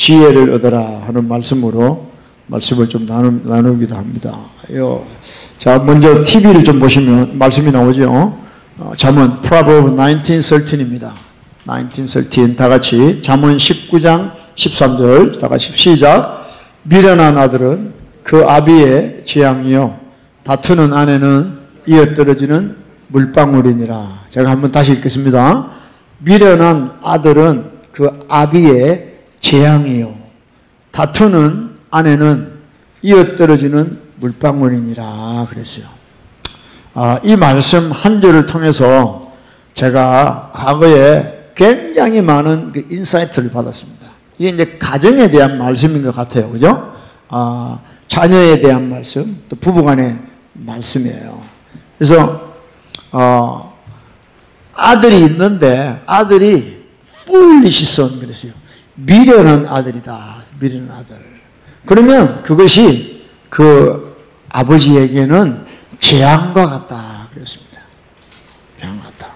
지혜를 얻어라 하는 말씀으로 말씀을 좀 나누기도 합니다. 자, 먼저 TV를 좀 보시면 말씀이 나오죠. 잠언 Proverbs 19:13입니다. 19:13 다 같이 잠언 19장 13절 다 같이 시작. 미련한 아들은 그 아비의 재앙이요 다투는 아내는 이어떨어지는 물방울이니라. 제가 한번 다시 읽겠습니다. 미련한 아들은 그 아비의 재앙이요 다투는 아내는 이어떨어지는 물방울이니라 그랬어요. 이 말씀 한 절을 통해서 제가 과거에 굉장히 많은 그 인사이트를 받았습니다. 이게 이제 가정에 대한 말씀인 것 같아요. 그죠? 자녀에 대한 말씀, 또 부부간의 말씀이에요. 그래서, 아들이 있는데, 아들이 foolish son 그랬어요. 미련한 아들이다. 미련한 아들. 그러면 그것이 그 아버지에게는 재앙과 같다. 그랬습니다. 재앙 같다.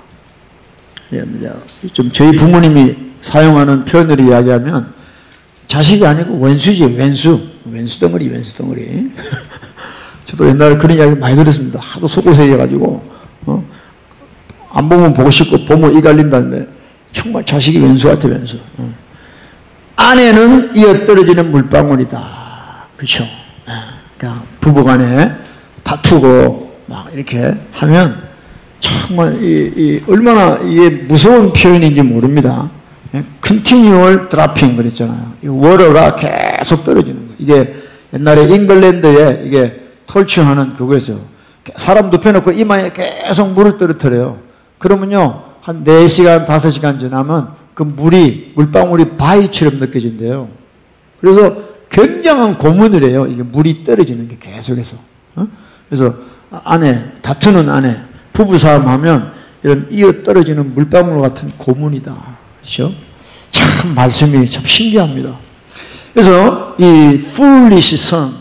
좀 저희 부모님이 사용하는 표현으로 이야기하면 자식이 아니고 원수지, 왼수 덩어리. 저도 옛날에 그런 이야기 많이 들었습니다. 하도 속고생해가지고, 안 보면 보고 싶고, 보면 이 갈린다는데, 정말 자식이 왼수 같아, 왼수. 아내는 이어떨어지는 물방울이다. 그렇죠? 그러니까 부부간에 다투고, 막 이렇게 하면, 정말, 얼마나 이게 무서운 표현인지 모릅니다. continual dropping 그랬잖아요. 이 워터가 계속 떨어지는 거예요. 이게 옛날에 잉글랜드에 이게 톨치하는 그거에서 사람 눕혀놓고 이마에 계속 물을 떨어뜨려요. 그러면요, 한 4시간, 5시간 지나면 그 물방울이 바위처럼 느껴진대요. 그래서 굉장한 고문을 해요. 이게 물이 떨어지는 게 계속해서. 그래서 다투는 아내, 부부싸움 하면 이런 이어 떨어지는 물방울 같은 고문이다. 그렇죠? 참 말씀이 참 신기합니다. 그래서 이 foolish son,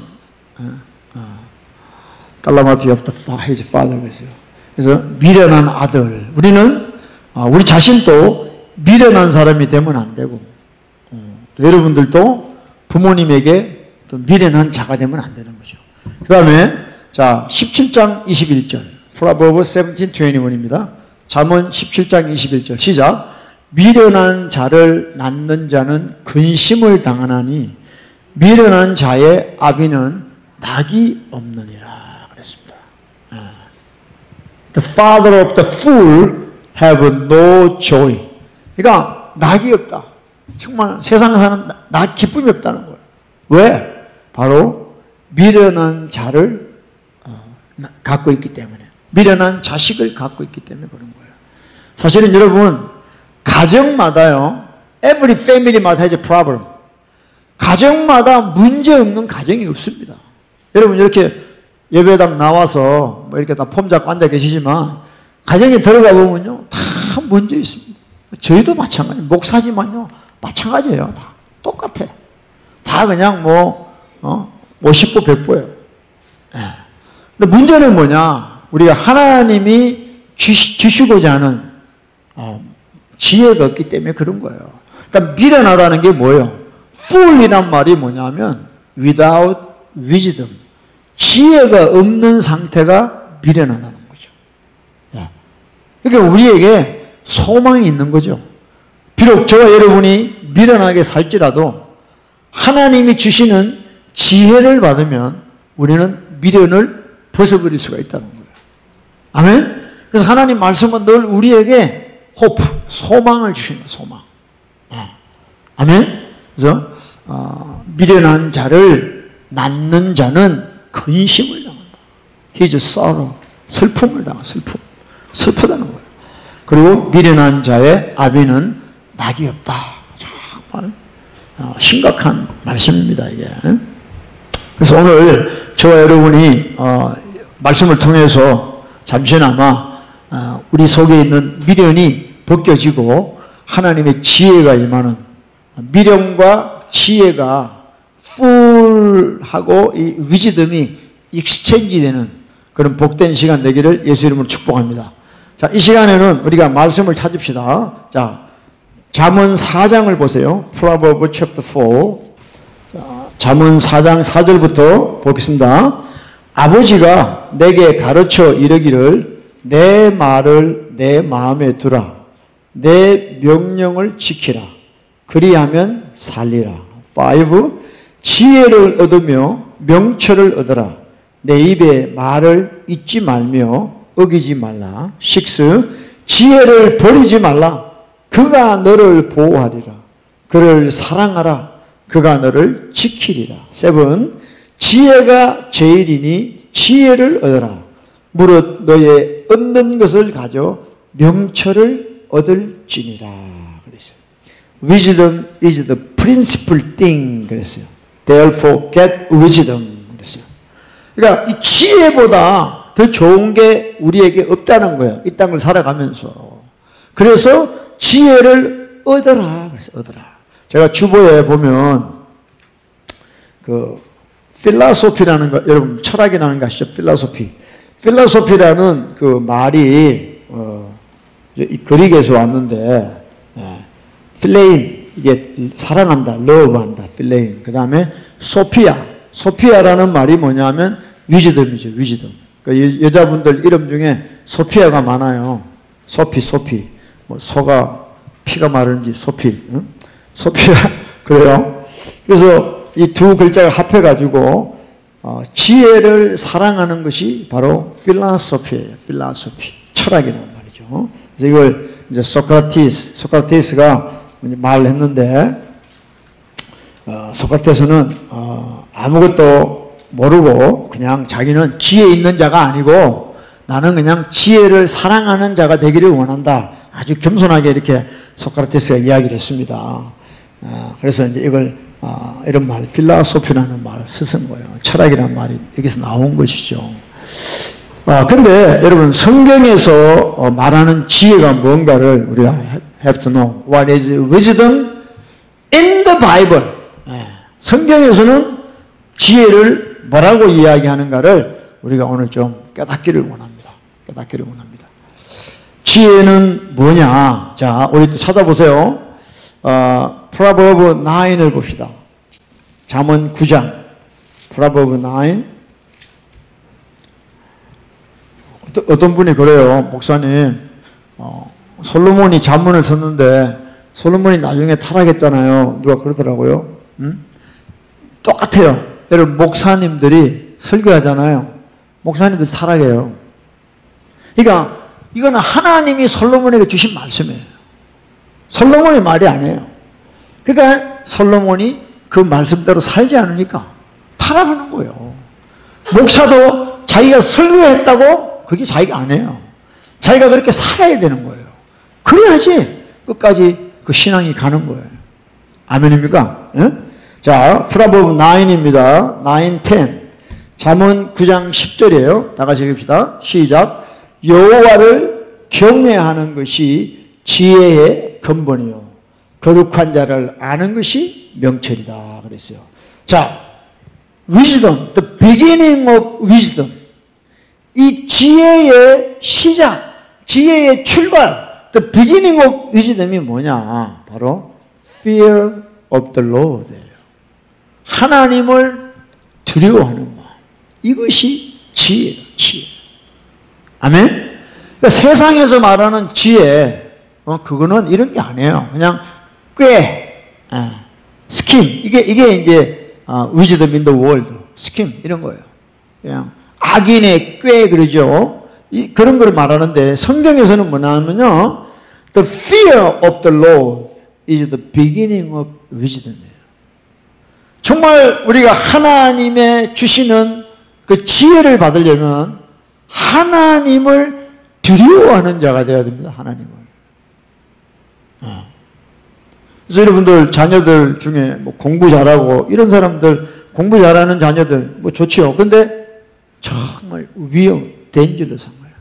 calamity of his father 그랬어요. 그래서 미련한 아들. 우리는 우리 자신도 미련한 사람이 되면 안 되고, 여러분들도 부모님에게 또 미련한 자가 되면 안 되는 거죠. 그 다음에 자 17장 21절 Proverbs 17:21입니다. 잠언 17장 21절 시작. 미련한 자를 낳는 자는 근심을 당하나니 미련한 자의 아비는 낙이 없느니라 그랬습니다. The father of the fool have no joy. 그러니까 낙이 없다. 정말 세상 사는 기쁨이 없다는 거예요. 왜? 바로 미련한 자를 갖고 있기 때문에, 미련한 자식을 갖고 있기 때문에 그런 거예요. 사실은 여러분, 가정마다요, every family마다 has a problem. 가정마다 문제 없는 가정이 없습니다. 여러분 이렇게 예배당 나와서 뭐 이렇게 다 폼 잡고 앉아 계시지만 가정에 들어가 보면요, 다 문제 있습니다. 저희도 마찬가지, 목사지만요, 마찬가지예요. 다 똑같아. 다 그냥 50보 100보예요. 근데 문제는 뭐냐? 우리가 하나님이 주시고자 하는 지혜가 없기 때문에 그런 거예요. 그러니까 미련하다는 게 뭐예요? fool이란 말이 뭐냐면 without wisdom, 지혜가 없는 상태가 미련하다는 거죠. 그러니까 우리에게 소망이 있는 거죠. 비록 저와 여러분이 미련하게 살지라도 하나님이 주시는 지혜를 받으면 우리는 미련을 벗어버릴 수가 있다는 거예요. 아멘? 그래서 하나님 말씀은 늘 우리에게 호프, 소망을 주시는 거예요. 소망. 아멘? 그래서 미련한 자를 낳는 자는 근심을 당한다. His sorrow, 슬픔을 당한다. 슬프다는 거예요. 그리고 미련한 자의 아비는 낙이 없다. 정말 심각한 말씀입니다, 이게. 그래서 오늘 저와 여러분이 말씀을 통해서 잠시나마 우리 속에 있는 미련이 벗겨지고 하나님의 지혜가 임하는, 미련과 지혜가 풀하고 이 위즈덤이 익스체인지 되는 그런 복된 시간 되기를 예수 이름으로 축복합니다. 자, 이 시간에는 우리가 말씀을 찾읍시다. 자, 잠언 4장을 보세요. Proverbs chapter 4. 잠언 4장 4절부터 보겠습니다. 아버지가 내게 가르쳐 이르기를 내 말을 내 마음에 두라. 내 명령을 지키라. 그리하면 살리라. 5. 지혜를 얻으며 명철을 얻어라. 내 입에 말을 잊지 말며 어기지 말라. 6. 지혜를 버리지 말라. 그가 너를 보호하리라. 그를 사랑하라. 그가 너를 지키리라. 7. 지혜가 제일이니 지혜를 얻어라. 무릇 너의 얻는 것을 가져 명철을 얻을지니라. 그랬어요. Wisdom is the principal thing. 그랬어요. Therefore get wisdom. 그랬어요. 그러니까 이 지혜보다 더 좋은 게 우리에게 없다는 거예요. 이 땅을 살아가면서. 그래서 지혜를 얻어라. 그래서 얻어라. 제가 주보에 보면 그 필라소피라는 거, 여러분 철학이라는 거 아시죠? 필라소피. 필라소피라는 그 말이 그릭에서 왔는데 필레인, 이게 사랑한다, 러브한다, 필레인. 그 다음에 소피아. 소피아라는 말이 뭐냐면 위즈덤이죠. 위즈덤. 그러니까 여자분들 이름 중에 소피아가 많아요. 소피. 뭐 소가 피가 마르는지 소피. 응? 소피아. 그래요. 그래서 이 두 글자가 합해가지고 지혜를 사랑하는 것이 바로 필라소피예요. 필라소피. 철학이라는 말이죠. 그래서 이걸 이제 소크라테스가 말했는데 소크라테스는 아무것도 모르고 그냥 자기는 지혜 있는 자가 아니고 나는 그냥 지혜를 사랑하는 자가 되기를 원한다. 아주 겸손하게 이렇게 소크라테스가 이야기를 했습니다. 그래서 이제 이걸 이런 말, 필라소피라는 말을 쓰신 거예요. 철학이라는 말이 여기서 나온 것이죠. 근데 여러분 성경에서 말하는 지혜가 뭔가를 우리가 have to know. What is wisdom in the Bible? 성경에서는 지혜를 뭐라고 이야기하는가를 우리가 오늘 좀 깨닫기를 원합니다. 깨닫기를 원합니다. 지혜는 뭐냐? 자, 우리 또 찾아보세요. Proverbs 9을 봅시다. 잠언 9장. Proverbs 9. 어떤 분이 그래요. 목사님, 솔로몬이 잠언을 썼는데 솔로몬이 나중에 타락했잖아요. 누가 그러더라고요. 똑같아요. 여러분 목사님들이 설교하잖아요. 목사님들 타락해요. 그러니까 이거는 하나님이 솔로몬에게 주신 말씀이에요. 솔로몬의 말이 아니에요. 그러니까 솔로몬이 그 말씀대로 살지 않으니까 타락하는 거예요. 목사도 자기가 설교했다고 그게 자기가 아니에요. 자기가 그렇게 살아야 되는 거예요. 그래야지 끝까지 그 신앙이 가는 거예요. 아멘입니까? 예? 자, 프로버브 9입니다. 9, 10. 잠언 9장 10절이에요. 다 같이 읽읍시다. 시작. 여호와를 경외하는 것이 지혜의 근본이요. 거룩한 자를 아는 것이 명철이다. 그랬어요. 자, wisdom, the beginning of wisdom. 이 지혜의 시작, 지혜의 출발, the beginning of wisdom이 뭐냐? 바로 fear of the Lord예요. 하나님을 두려워하는 마음. 이것이 지혜예요. 지혜. 아멘? 그러니까 세상에서 말하는 지혜, 그거는 이런 게 아니에요. 그냥 스킴. 이게 이제 wisdom in the world. 스킴 이런 거예요. 그냥 악인의 그러죠. 그런 걸 말하는데 성경에서는 뭐냐면요. The fear of the Lord is the beginning of wisdom이에요. 정말 우리가 하나님의 주시는 그 지혜를 받으려면 하나님을 두려워하는 자가 되어야 됩니다. 하나님을. 그래서 여러분들 자녀들 중에 뭐 공부 잘하고 이런 사람들, 공부 잘하는 자녀들 뭐 좋지요. 근데 정말 dangerous한 거예요.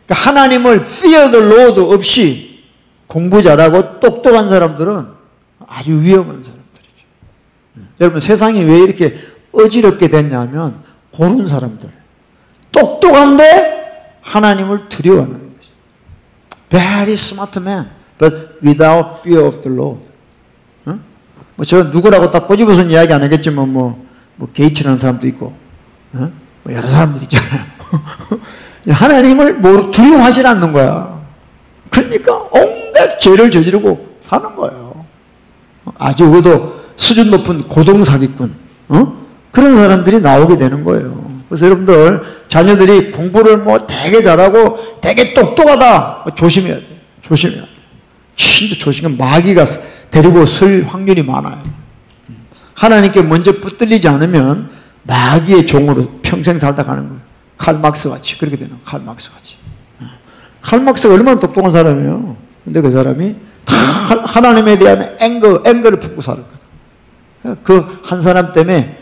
하나님을 fear the Lord 없이 공부 잘하고 똑똑한 사람들은 아주 위험한 사람들이죠. 여러분 세상이 왜 이렇게 어지럽게 됐냐면 고른 사람들, 똑똑한데 하나님을 두려워하는 것이죠. Very smart man, but without fear of the Lord. 어? 뭐 저 누구라고 딱 꼬집어서는 이야기 안 하겠지만 뭐 게이츠라는 사람도 있고, 어? 뭐 여러 사람들이 있잖아요. 하나님을 두려워하지 않는 거야. 그러니까 온갖 죄를 저지르고 사는 거예요. 아주 그래도 수준 높은 고동사기꾼, 그런 사람들이 나오게 되는 거예요. 그래서 여러분들 자녀들이 공부를 뭐 되게 잘하고 되게 똑똑하다, 조심해야 돼. 조심해야 돼. 진짜 조심해. 마귀가 데리고 설 확률이 많아요. 하나님께 먼저 붙들리지 않으면 마귀의 종으로 평생 살다 가는 거예요. 칼 막스 같이 그렇게 되는 거예요. 칼 막스 같이. 칼 막스가 얼마나 똑똑한 사람이에요. 근데 그 사람이 다 하나님에 대한 앵거를 품고 사는 거예요. 그 한 사람 때문에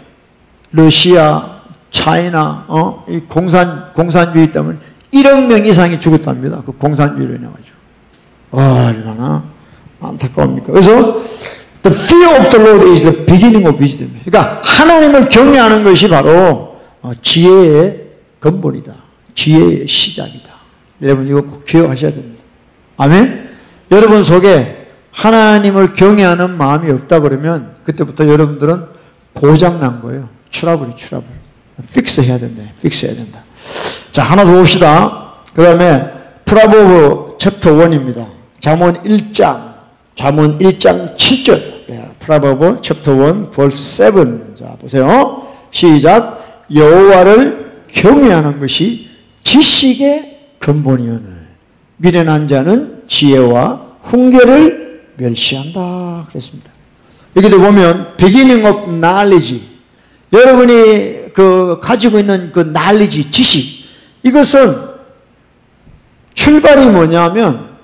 러시아, 차이나, 이 공산주의 때문에 1억 명 이상이 죽었답니다. 그 공산주의로 인해가지고. 얼마나 안타까웁니까? 그래서 the fear of the Lord is the beginning of wisdom. 그러니까 하나님을 경외하는 것이 바로 지혜의 근본이다. 지혜의 시작이다. 여러분 이거 꼭 기억하셔야 됩니다. 아멘? 여러분 속에 하나님을 경외하는 마음이 없다 그러면 그때부터 여러분들은 고장난 거예요. 트러블. 픽스 해야 된다. 픽스 해야 된다. 자, 하나 더 봅시다. 그 다음에 프라보브 챕터 1입니다. 잠언 1장 7절. 프라보브 챕터 1 verse 7. 자, 보세요. 시작. 여호와를 경외하는 것이 지식의 근본이오늘 미련한 자는 지혜와 훈계를 멸시한다 그랬습니다. 여기도 보면 beginning of knowledge, 여러분이 가지고 있는 그 knowledge, 지식, 이것은 출발이 뭐냐면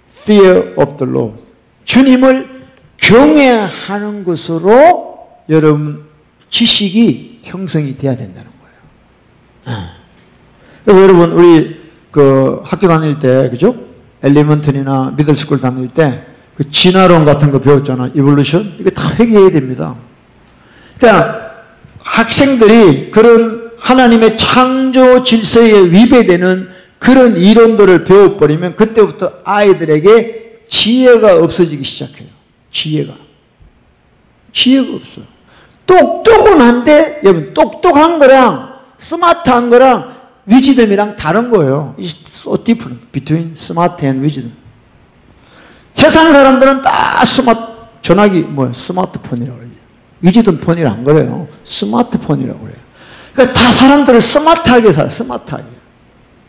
fear of the Lord, 주님을 경외하는 것으로 여러분 지식이 형성이 돼야 된다는 거예요. 그래서 여러분 우리 학교 다닐 때, 그죠? 엘리먼터리나 미들스쿨 다닐 때 그 진화론 같은 거 배웠잖아. 이볼루션. 이거 다 회개해야 됩니다. 그러니까 학생들이 그런 하나님의 창조 질서에 위배되는 그런 이론들을 배워버리면 그때부터 아이들에게 지혜가 없어지기 시작해요. 지혜가 없어요. 똑똑은 한데, 여러분, 똑똑한 거랑 스마트한 거랑 위즈덤이랑 다른 거예요. It's so different between smart and wisdom. 세상 사람들은 다 전화기, 스마트폰이라고 그래요. 위즈덤 폰이라 안 그래요. 스마트폰이라고 그래요. 그러니까 다 사람들을 스마트하게 살아요. 스마트하게.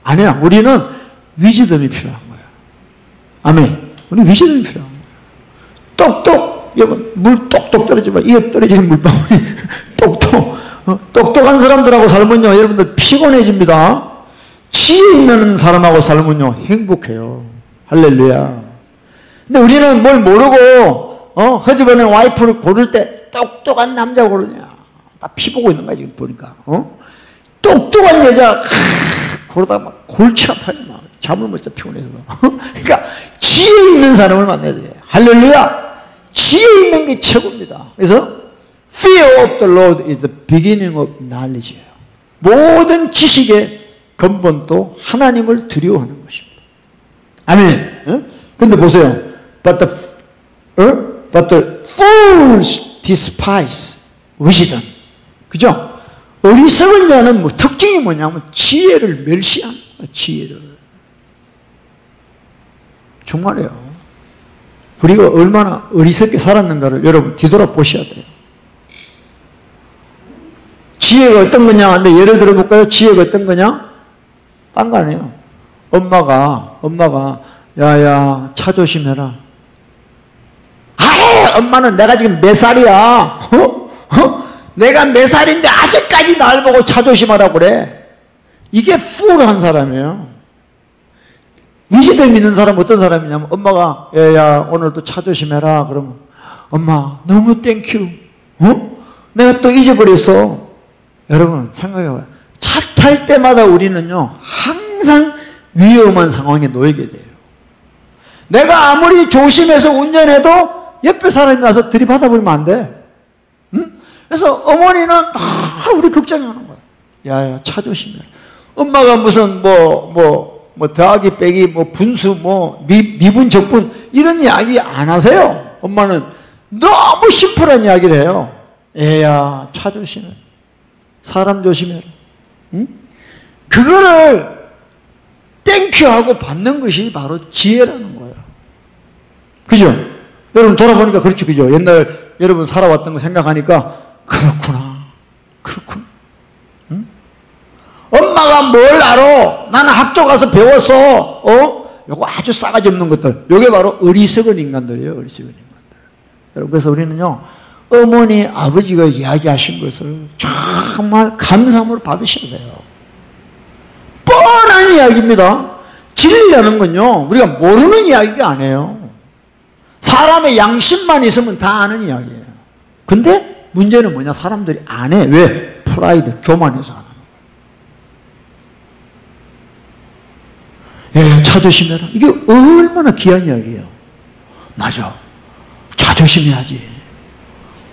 아니야. 우리는 위즈덤이 필요한 거예요. 아멘. 우리 위즈덤이 필요한 거예요. 여러분, 물 똑똑 떨어지면, 이어 떨어지는 물방울이 똑똑한 사람들하고 살면요, 여러분들 피곤해집니다. 지혜 있는 사람하고 살면요, 행복해요. 할렐루야. 근데 우리는 뭘 모르고, 허즈번에 와이프를 고를 때 똑똑한 남자 고르냐. 다 피 보고 있는 거야, 지금 보니까. 똑똑한 여자, 고르다가 막 골치 아파요. 막 잠을 못 자, 피곤해서. 그러니까, 지혜 있는 사람을 만나야 돼. 할렐루야. 지혜 있는 게 최고입니다. 그래서, Fear of the Lord is the beginning of knowledge예요. 모든 지식의 근본도 하나님을 두려워하는 것입니다. 아멘. 근데 보세요. But the fools despise wisdom. 그죠? 어리석은 자는 특징이 뭐냐면 지혜를 멸시하는 거예요. 지혜를. 정말이에요. 우리가 얼마나 어리석게 살았는가를 여러분 뒤돌아보셔야 돼요. 지혜가 어떤 거냐? 근데 예를 들어볼까요? 지혜가 어떤 거냐? 딴 거 아니에요. 엄마가, 야, 차 조심해라. 엄마는 내가 지금 몇 살이야? 내가 몇 살인데 아직까지 날 보고 차 조심하라고 그래. 이게 풀한 사람이에요. 위시됨 있는 사람은 어떤 사람이냐면, 엄마가, 야, 오늘도 차 조심해라. 그러면, 엄마, 너무 땡큐. 내가 또 잊어버렸어. 여러분 생각해봐요. 차 탈 때마다 우리는요 항상 위험한 상황에 놓이게 돼요. 내가 아무리 조심해서 운전해도 옆에 사람이 와서 들이받아 버리면 안 돼. 응? 그래서 어머니는 다 우리 걱정하는 거야. 야, 차 조심해. 엄마가 무슨 뭐 더하기 빼기 뭐 분수 뭐 미분 적분 이런 이야기 안 하세요. 엄마는 너무 심플한 이야기를 해요. 애야 차 조심해. 사람 조심해라. 응? 그거를 땡큐하고 받는 것이 바로 지혜라는 거예요. 그죠? 여러분 돌아보니까 그렇죠. 그죠? 옛날 여러분 살아왔던 거 생각하니까 그렇구나. 그렇구나. 응? 엄마가 뭘 알아? 나는 학교 가서 배웠어. 요거 아주 싸가지 없는 것들. 요게 바로 어리석은 인간들이에요. 어리석은 인간들. 여러분 그래서 우리는요. 어머니, 아버지가 이야기하신 것을 정말 감사함으로 받으셔야 돼요. 뻔한 이야기입니다. 진리라는 건요. 우리가 모르는 이야기가 아니에요. 사람의 양심만 있으면 다 아는 이야기예요. 근데 문제는 뭐냐? 사람들이 안 해. 왜? 프라이드, 교만해서 안 하는 거예요. 예, 차 조심해라. 이게 얼마나 귀한 이야기예요. 맞아. 차 조심해야지.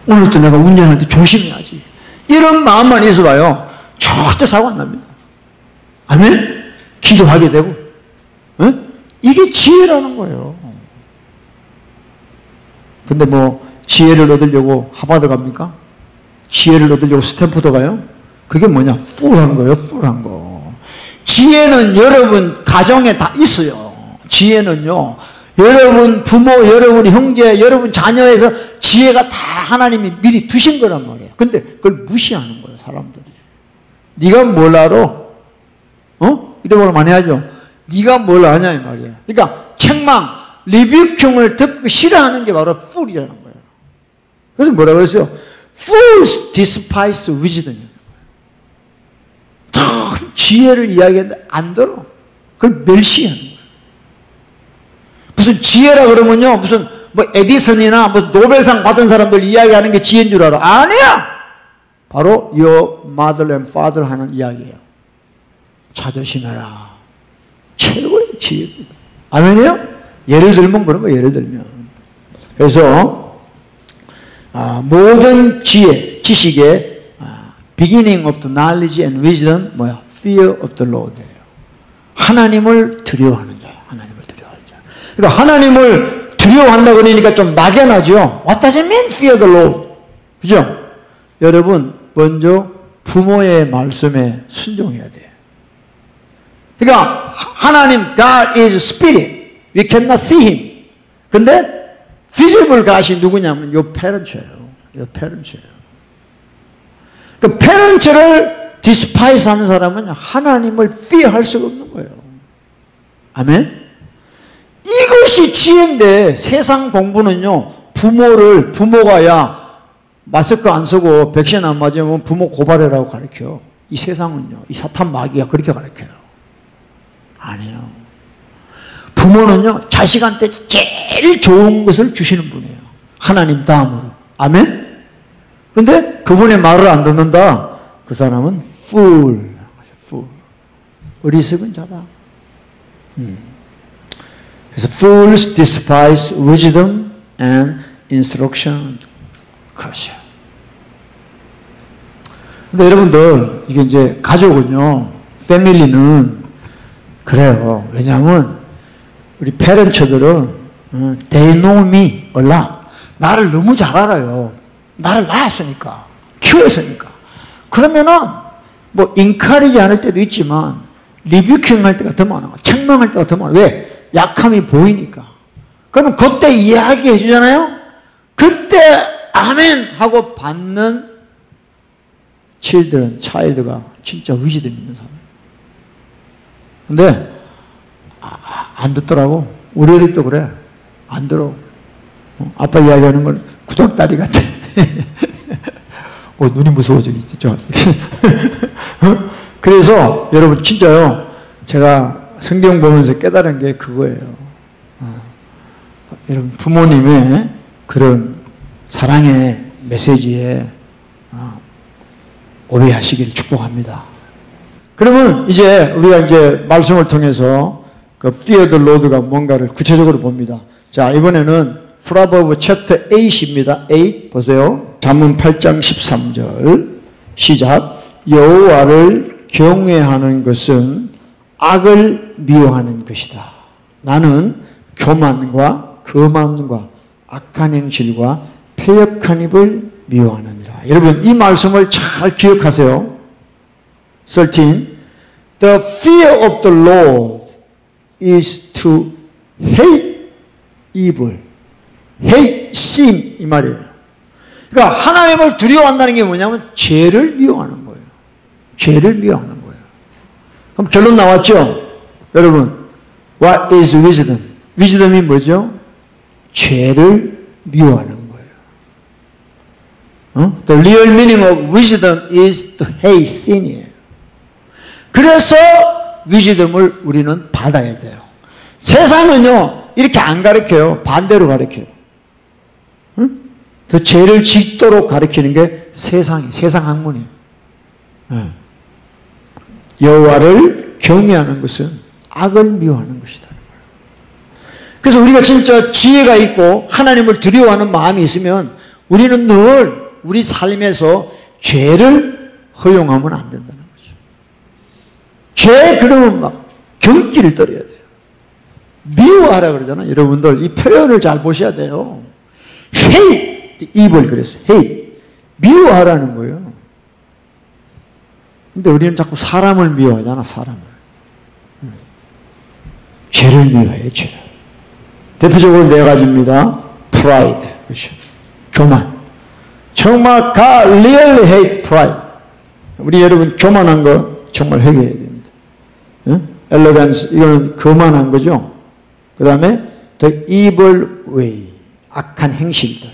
오늘도 내가 운전할 때 조심해야지. 이런 마음만 있어봐요. 절대 사고 안 납니다. 아멘? 기도하게 되고. 에? 이게 지혜라는 거예요. 근데 뭐 지혜를 얻으려고 하버드 갑니까? 지혜를 얻으려고 스탠포드 가요? 그게 뭐냐? 풀한 거예요. 풀한 거. 지혜는 여러분 가정에 다 있어요. 지혜는요. 여러분 부모, 여러분 형제, 여러분 자녀에서 지혜가 다 하나님이 미리 두신 거란 말이에요. 근데 그걸 무시하는 거예요. 사람들이. 네가 뭘 알아? 이런 말 많이 하죠. 네가 뭘 아냐 이 말이에요. 그러니까 책망, 리뷰형을 듣고 싫어하는 게 바로 fool이라는 거예요. 그래서 뭐라고 그랬어요? Fools despise wisdom. 지혜를 이야기하는데 안 들어. 그걸 멸시하는 거예요. 무슨 지혜라 그러면요, 무슨 뭐 에디슨이나 뭐 노벨상 받은 사람들 이야기하는 게 지혜인 줄 알아. 아니야! 바로 your mother and father 하는 이야기예요. 차 조심해라. 최고의 지혜입니다. 아멘이요? 예를 들면 그런 거예요. 예를 들면. 그래서 모든 지혜, 지식의 beginning of the knowledge and wisdom 뭐야? Fear of the Lord예요. 하나님을 두려워하는 자예요. 하나님을 두려워하는 자. 그러니까 하나님을 두려워한다 그러니까 좀 막연하죠. What does it mean? Fear the Lord. 그죠? 여러분 먼저 부모의 말씀에 순종해야 돼요. 그러니까 하나님 God is spirit. We cannot see him. 근데 visible God이 누구냐면 요 parents예요. 요 parents예요. 그 parents를 despise 하는 사람은 하나님을 fear할 수가 없는 거예요. 아멘? 이것이 지혜인데 세상 공부는요. 부모가 야 마스크 안 쓰고 백신 안 맞으면 부모 고발해라고 가르쳐. 이 세상은요. 이 사탄 마귀가 그렇게 가르쳐요. 아니에요. 부모는요. 자식한테 제일 좋은 것을 주시는 분이에요. 하나님 다음으로. 아멘? 근데 그분의 말을 안 듣는다. 그 사람은 fool. 어리석은 자다. 그래서 fools despise wisdom and instruction. 그렇죠. 근데 여러분들 이게 이제 가족은요. 패밀리는 그래요. 왜냐하면 우리 페런츠들은 they know me a lot. 나를 너무 잘 알아요. 나를 낳았으니까. 키웠으니까. 그러면은 뭐 인카리지 않을 때도 있지만 리뷰킹 할 때가 더 많아. 책망할 때가 더 많아. 왜? 약함이 보이니까. 그러면 그때 이야기해 주잖아요. 그때 아멘 하고 받는 차일드가 진짜 의지됨 있는 사람. 근데 안 듣더라고. 우리 애들도 그래. 안 들어. 아빠 이야기하는 건 구닥다리 같아. 눈이 무서워지겠지. 그래서 여러분 진짜요. 제가 성경 보면서 깨달은 게 그거예요. 여러분 부모님의 그런 사랑의 메시지에 오해하시기를 축복합니다. 그러면 이제 우리가 이제 말씀을 통해서 그 Fear the Lord가 뭔가를 구체적으로 봅니다. 자, 이번에는 Proverbs chapter 8입니다. 8 보세요. 잠언 8장 13절 시작. 여호와를 경외하는 것은 악을 미워하는 것이다. 나는 교만과 거만과 악한 행실과 패역한 입을 미워하느니라. 여러분 이 말씀을 잘 기억하세요. 13. The fear of the Lord is to hate evil. hate sin 이 말이에요. 그러니까 하나님을 두려워한다는 게 뭐냐면 죄를 미워하는 거예요. 죄를 미워하는 거예요. 그럼 결론 나왔죠? 여러분 What is wisdom? wisdom이 뭐죠? 죄를 미워하는 거예요. The real meaning of wisdom is to hate sin이에요. 그래서 위즈덤을 우리는 받아야 돼요. 세상은요 이렇게 안 가르쳐요. 반대로 가르쳐요. 응? 더 죄를 짓도록 가르치는 게 세상 학문이에요. 네. 여호와를 경외하는 것은 악을 미워하는 것이다. 그래서 우리가 진짜 지혜가 있고 하나님을 두려워하는 마음이 있으면 우리는 늘 우리 삶에서 죄를 허용하면 안 된다는 거죠. 죄 그러면 막 경기를 떨어야 돼요. 미워하라 그러잖아요. 여러분들 이 표현을 잘 보셔야 돼요. hate, evil 그랬어요. hate. 미워하라는 거예요. 근데 우리는 자꾸 사람을 미워하잖아. 사람을. 죄를 미워해요. 죄를. 대표적으로 네 가지입니다. pride, 그렇죠. 교만. 정말 God really hate pride. 우리 여러분 교만한 거 정말 회개해야 됩니다. elegance, 이거는 거만한 거죠. 그 다음에 the evil way, 악한 행실들.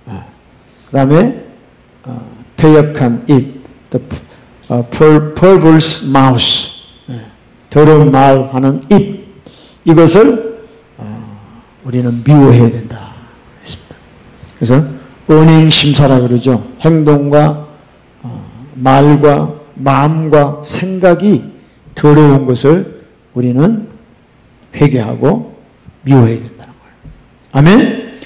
그 다음에 패역한 입, the perverse mouth, 더러운 말하는 입. 이것을 우리는 미워해야 된다 했습니다. 그래서 언행심사라 그러죠. 행동과 말과 마음과 생각이 더러운 것을 우리는 회개하고 미워해야 된다는 거예요. 아멘?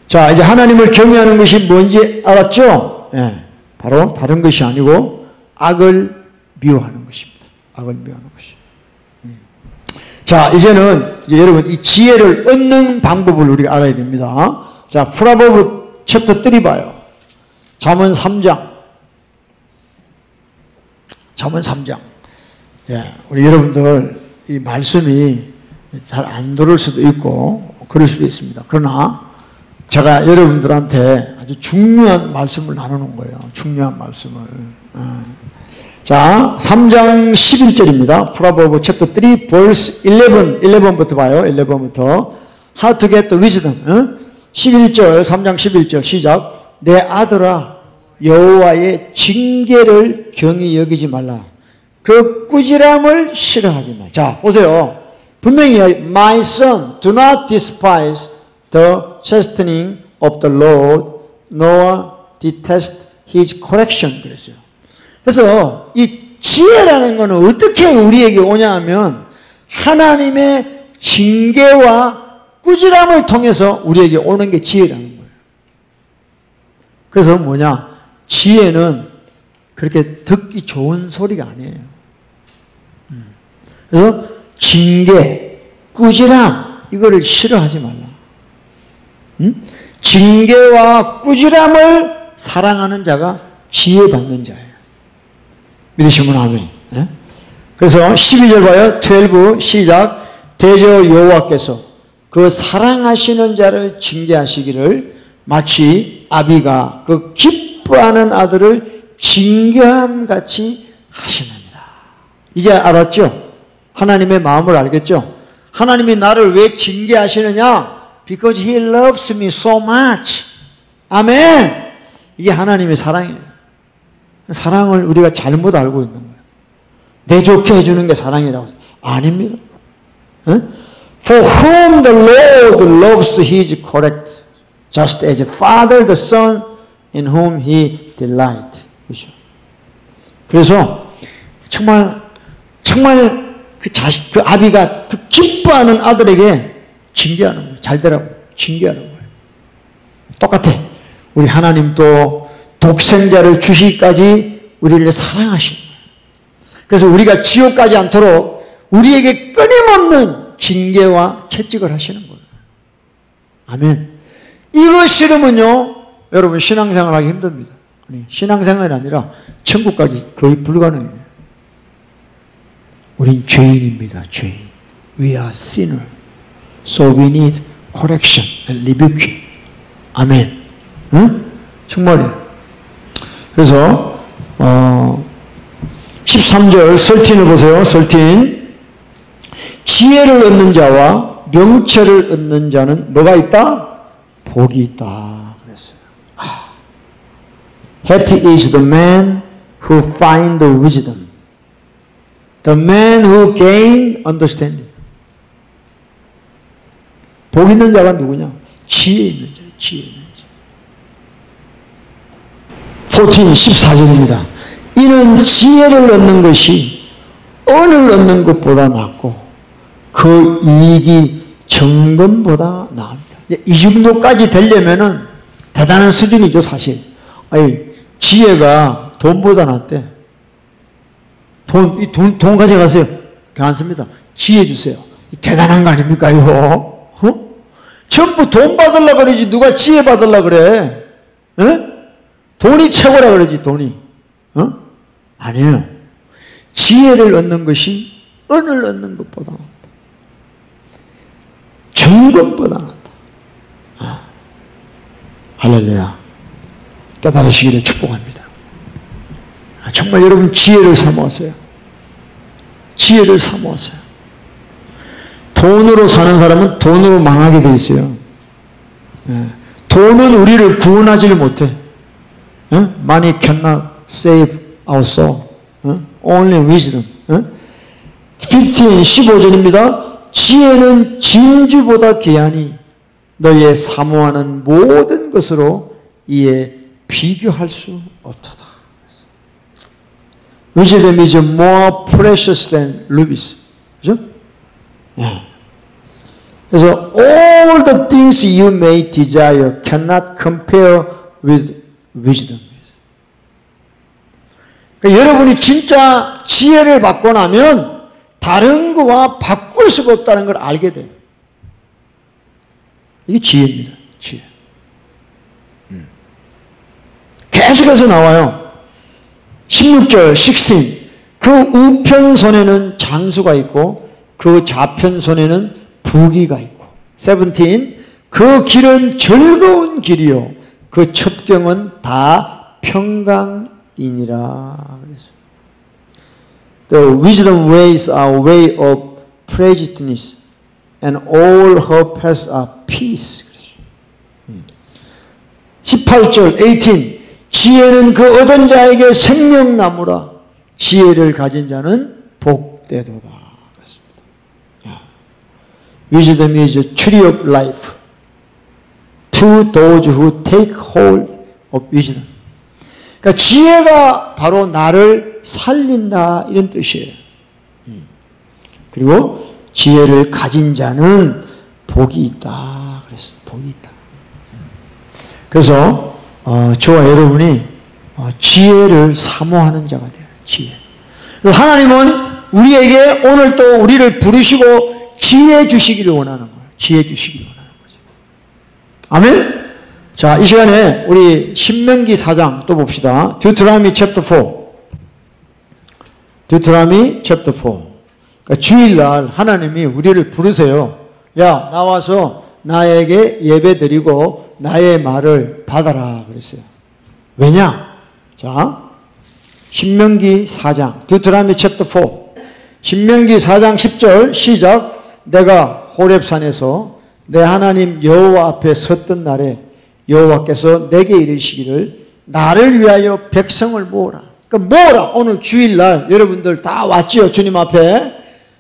자, 이제 하나님을 경외하는 것이 뭔지 알았죠? 네, 바로 다른 것이 아니고 악을 미워하는 것입니다. 악을 미워하는 것이. 자, 이제는 이제 여러분 이 지혜를 얻는 방법을 우리가 알아야 됩니다. 자, 프로버브 챕터 3 봐요. 잠언 3장. 잠언 3장. 예, 우리 여러분들 이 말씀이 잘 안 들을 수도 있고 그럴 수도 있습니다. 그러나 제가 여러분들한테 아주 중요한 말씀을 나누는 거예요. 중요한 말씀을. 자, 3장 11절입니다. 프로버브 챕터 3 verse 11부터 봐요. 11부터 How to get the wisdom. 11절, 3장 11절 시작. 내 아들아 여호와의 징계를 경히 여기지 말라. 그 꾸지람을 싫어하지 마. 자, 보세요. 분명히 My son, do not despise the chastening of the Lord, nor detest his correction. 그랬어요. 그래서 이 지혜라는 것은 어떻게 우리에게 오냐 하면 하나님의 징계와 꾸지람을 통해서 우리에게 오는 게 지혜라는 거예요. 그래서 뭐냐? 지혜는 그렇게 듣기 좋은 소리가 아니에요. 그래서 징계, 꾸지람 이거를 싫어하지 말라. 징계와 꾸지람을 사랑하는 자가 지혜 받는 자예요. 믿으시면 아멘. 그래서 12절 봐요. 12 시작. 대저 여호와께서 그 사랑하시는 자를 징계하시기를 마치 아비가 그 기뻐하는 아들을 징계함같이 하시느니라. 이제 알았죠? 하나님의 마음을 알겠죠? 하나님이 나를 왜 징계하시느냐? Because He loves me so much. 아멘. 이게 하나님의 사랑이에요. 사랑을 우리가 잘못 알고 있는 거예요. 내 좋게 해주는 게 사랑이라고. 아닙니다. For whom the Lord loves, He is correct, just as Father the Son in whom He delight. 그렇죠? 그래서 정말 그 자식, 그 아비가 그 기뻐하는 아들에게 징계하는 거예요. 잘 되라고 징계하는 거예요. 똑같아. 우리 하나님도 독생자를 주시기까지 우리를 사랑하시는 거예요. 그래서 우리가 지옥 가지 않도록 우리에게 끊임없는 징계와 채찍을 하시는 거예요. 아멘. 이거 싫으면요, 여러분 신앙생활하기 힘듭니다. 아니, 신앙생활이 아니라 천국 가기 거의 불가능해요. 우린 죄인입니다. 죄인. We are sinner. So we need correction and rebuking. 아멘. 응? 정말이에요. 그래서 13절 13을 보세요. 13. 지혜를 얻는 자와 명철을 얻는 자는 뭐가 있다? 복이 있다. 그랬어요. Happy is the man who finds wisdom. The man who gains understanding. 복 있는 자가 누구냐? 지혜 있는 자. 지혜 있는 자. 14절입니다. 이는 지혜를 얻는 것이 은을 얻는 것보다 낫고 그 이익이 정금보다 나은다. 이 정도까지 되려면은 대단한 수준이죠, 사실. 아니, 지혜가 돈보다 낫대. 돈 가져가세요. 괜찮습니다. 지혜 주세요. 대단한 거 아닙니까, 이거? 전부 돈 받으려고 그러지, 누가 지혜 받으려고 그래? 에? 돈이 최고라 그러지, 돈이. 아니에요. 지혜를 얻는 것이 은을 얻는 것보다 낫다. 정금보다 낫다. 할렐루야. 깨달으시기를 축복합니다. 정말 여러분 지혜를 사모하세요. 지혜를 사모하세요. 돈으로 사는 사람은 돈으로 망하게 돼 있어요. 돈은 우리를 구원하지를 못해. Money cannot save our soul. Only wisdom. 15절입니다. 지혜는 진주보다 귀하니 너의 사모하는 모든 것으로 이에 비교할 수 없도다. Wisdom is more precious than rubies. 그죠? 그래서 all the things you may desire cannot compare with wisdom. 그러니까 여러분이 진짜 지혜를 받고 나면 다른 거와 바꿀 수가 없다는 걸 알게 돼요. 이게 지혜입니다. 지혜. 계속해서 나와요. 16절 16. 그 우편손에는 장수가 있고 그 좌편손에는 부귀가 있고. 17. 그 길은 즐거운 길이요 그 첩경은 다 평강이니라 그랬어요. The wisdom ways are way of prejudice and all her paths are peace. 18절 18. 지혜는 그 얻은 자에게 생명나무라 지혜를 가진 자는 복되도다. 그렇습니다. Wisdom is a tree of life to those who take hold of wisdom. 그러니까 지혜가 바로 나를 살린다 이런 뜻이에요. 그리고 지혜를 가진 자는 복이 있다. 그래서 복이 있다. 그래서 저와 여러분이 지혜를 사모하는 자가 돼요. 지혜. 하나님은 우리에게 오늘 또 우리를 부르시고 지혜 주시기를 원하는 거예요. 지혜 주시기를 원하는 거죠. 아멘? 자, 이 시간에 우리 신명기 4장 또 봅시다. Deuteronomy chapter 4. Deuteronomy chapter 4. 그러니까 주일날 하나님이 우리를 부르세요. 야, 나와서 나에게 예배드리고 나의 말을 받아라 그랬어요. 왜냐? 자, 신명기 4장 Deuteronomy chapter 4. 신명기 4장 10절 시작. 내가 호렙산에서 내 하나님 여호와 앞에 섰던 날에 여호와께서 내게 이르시기를 나를 위하여 백성을 모으라. 그러니까 모으라. 오늘 주일날 여러분들 다 왔지요, 주님 앞에.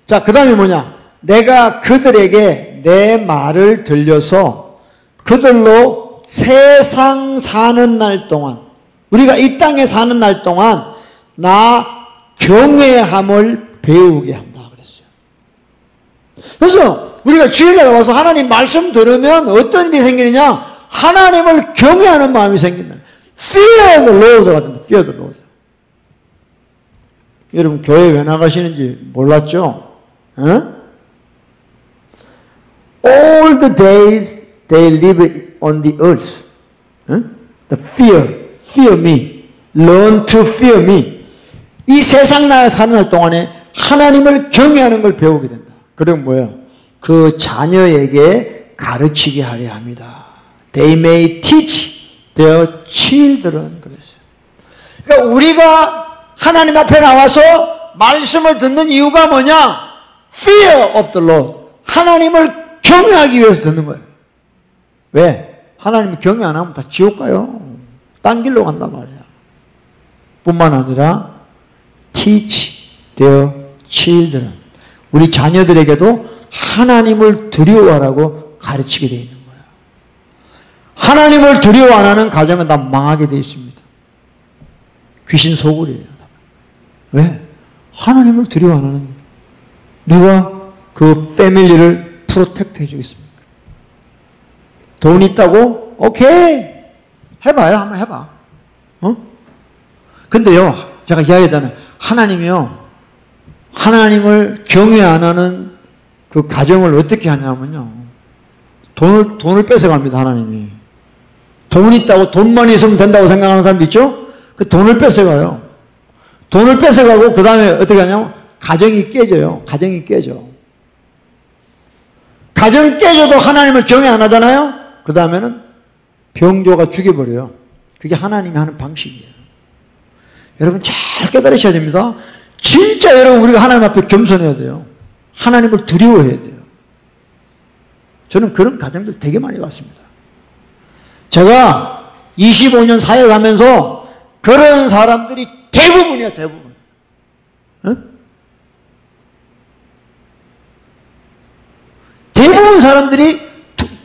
자, 그 다음에 뭐냐? 내가 그들에게 내 말을 들려서 그들로 세상 사는 날 동안, 우리가 이 땅에 사는 날 동안 나 경외함을 배우게 한다 그랬어요. 그래서 우리가 주일날 와서 하나님 말씀 들으면 어떤 일이 생기느냐? 하나님을 경외하는 마음이 생긴다. Fear the Lord 같은데, Fear the Lord. 여러분 교회 왜 나가시는지 몰랐죠? All the days they live on the earth. The fear me. Learn to fear me. 이 세상 나라에 사는 날 동안에 하나님을 경외하는 걸 배우게 된다. 그럼 뭐예요? 그 자녀에게 가르치게 하려 합니다. They may teach their children. 그랬어요. 그러니까 우리가 하나님 앞에 나와서 말씀을 듣는 이유가 뭐냐? Fear of the Lord. 하나님을 경외하기 위해서 듣는 거예요. 왜? 하나님을 경외 안 하면 다 지옥 가요. 딴 길로 간단 말이야. 뿐만 아니라 teach their children. 우리 자녀들에게도 하나님을 두려워하라고 가르치게 되어 있는 거예요. 하나님을 두려워 안 하는 가정은 다 망하게 되어 있습니다. 귀신 소굴이에요. 왜? 하나님을 두려워 안 하는 거예요. 누가 그 패밀리를 프로텍트 해주겠습니까? 돈 있다고? 오케이. 해봐요. 한번 해봐. 근데요, 제가 이야기하는 하나님이요, 하나님을 경외 안 하는 그 가정을 어떻게 하냐면요, 돈을 뺏어갑니다, 하나님이. 돈 있다고, 돈만 있으면 된다고 생각하는 사람 있죠? 그 돈을 뺏어가요. 돈을 뺏어가고, 그 다음에 어떻게 하냐면, 가정이 깨져요. 가정이 깨져. 가정 깨져도 하나님을 경외 안 하잖아요? 그 다음에는 병조가 죽여버려요. 그게 하나님이 하는 방식이에요. 여러분 잘 깨달으셔야 됩니다. 진짜 여러분 우리가 하나님 앞에 겸손해야 돼요. 하나님을 두려워해야 돼요. 저는 그런 가정들 되게 많이 봤습니다. 제가 25년 사회 가면서 그런 사람들이 대부분이야, 대부분. 응? 대부분 사람들이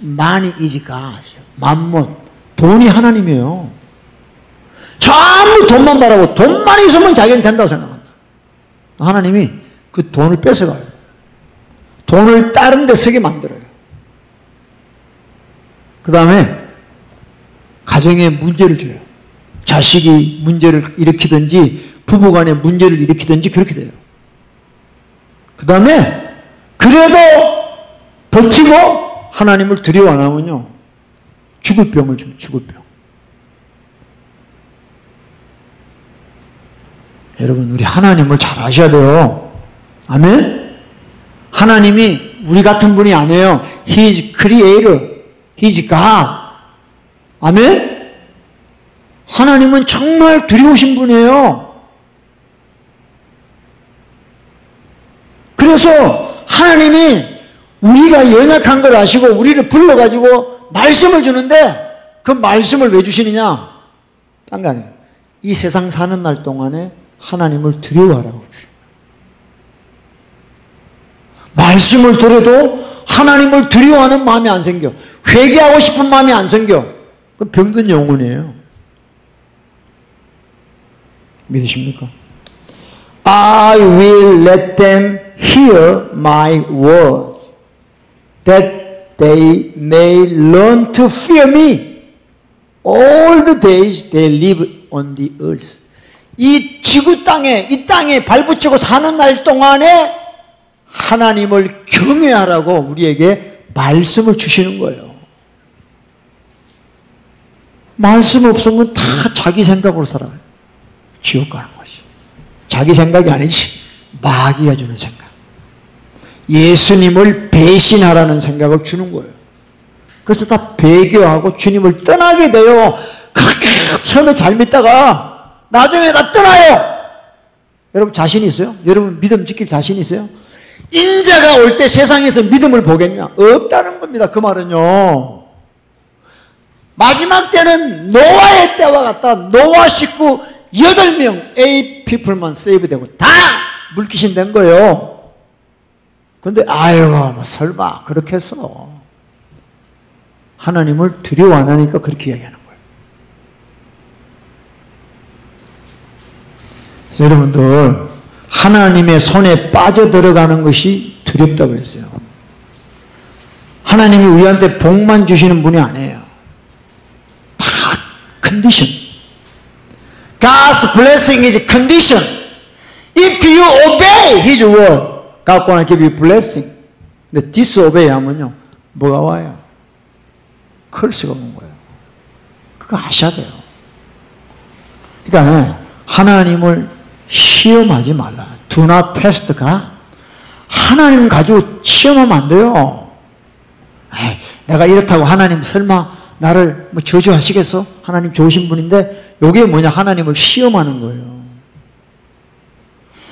많이 이지가 만몬, 돈이 하나님이에요. 전부 돈만 바라고 돈만 있으면 자기는 된다고 생각한다. 하나님이 그 돈을 뺏어가요. 돈을 다른 데 쓰게 만들어요. 그 다음에 가정에 문제를 줘요. 자식이 문제를 일으키든지 부부간에 문제를 일으키든지 그렇게 돼요. 그 다음에 그래도 버티고 하나님을 두려워 안 하면요, 죽을 병을 줍니다. 죽을 병. 여러분 우리 하나님을 잘 아셔야 돼요. 아멘? 하나님이 우리 같은 분이 아니에요. He is creator. He is God. 아멘? 하나님은 정말 두려우신 분이에요. 그래서 하나님이 우리가 연약한 걸 아시고 우리를 불러가지고 말씀을 주는데 그 말씀을 왜 주시느냐? 딴 거 아니에요. 이 세상 사는 날 동안에 하나님을 두려워하라고 주십니다. 말씀을 들어도 하나님을 두려워하는 마음이 안 생겨. 회개하고 싶은 마음이 안 생겨. 그건 병든 영혼이에요. 믿으십니까? I will let them hear my words, that they may learn to fear me all the days they live on the earth. 이 지구 땅에, 이 땅에 발붙이고 사는 날 동안에 하나님을 경외하라고 우리에게 말씀을 주시는 거예요. 말씀 없으면 다 자기 생각으로 살아요. 지옥 가는 것이. 자기 생각이 아니지. 마귀가 주는 생각. 예수님을 배신하라는 생각을 주는 거예요. 그래서 다 배교하고 주님을 떠나게 돼요. 그렇게 처음에 잘 믿다가 나중에 다 떠나요. 여러분 자신 있어요? 여러분 믿음 지킬 자신 있어요? 인자가 올 때 세상에서 믿음을 보겠냐? 없다는 겁니다. 그 말은요. 마지막 때는 노아의 때와 같다. 노아 식구 8명, 8 people만 세이브되고 다 물귀신 된 거예요. 근데 아유 뭐 설마 그렇게 했어. 하나님을 두려워 안 하니까 그렇게 이야기하는 거예요. 그래서 여러분들 하나님의 손에 빠져들어가는 것이 두렵다고 그랬어요. 하나님이 우리한테 복만 주시는 분이 아니에요. 다 컨디션. God's blessing is condition. If you obey His word, God gonna give you blessing. 근데 disobey 하면요, 뭐가 와요? curse가 오는 거예요. 그거 아셔야 돼요. 그러니까 하나님을 시험하지 말라. Do not test God. 하나님 가지고 시험하면 안 돼요. 에이, 내가 이렇다고 하나님 설마 나를 뭐 저주하시겠어? 하나님 좋으신 분인데, 요게 뭐냐? 하나님을 시험하는 거예요.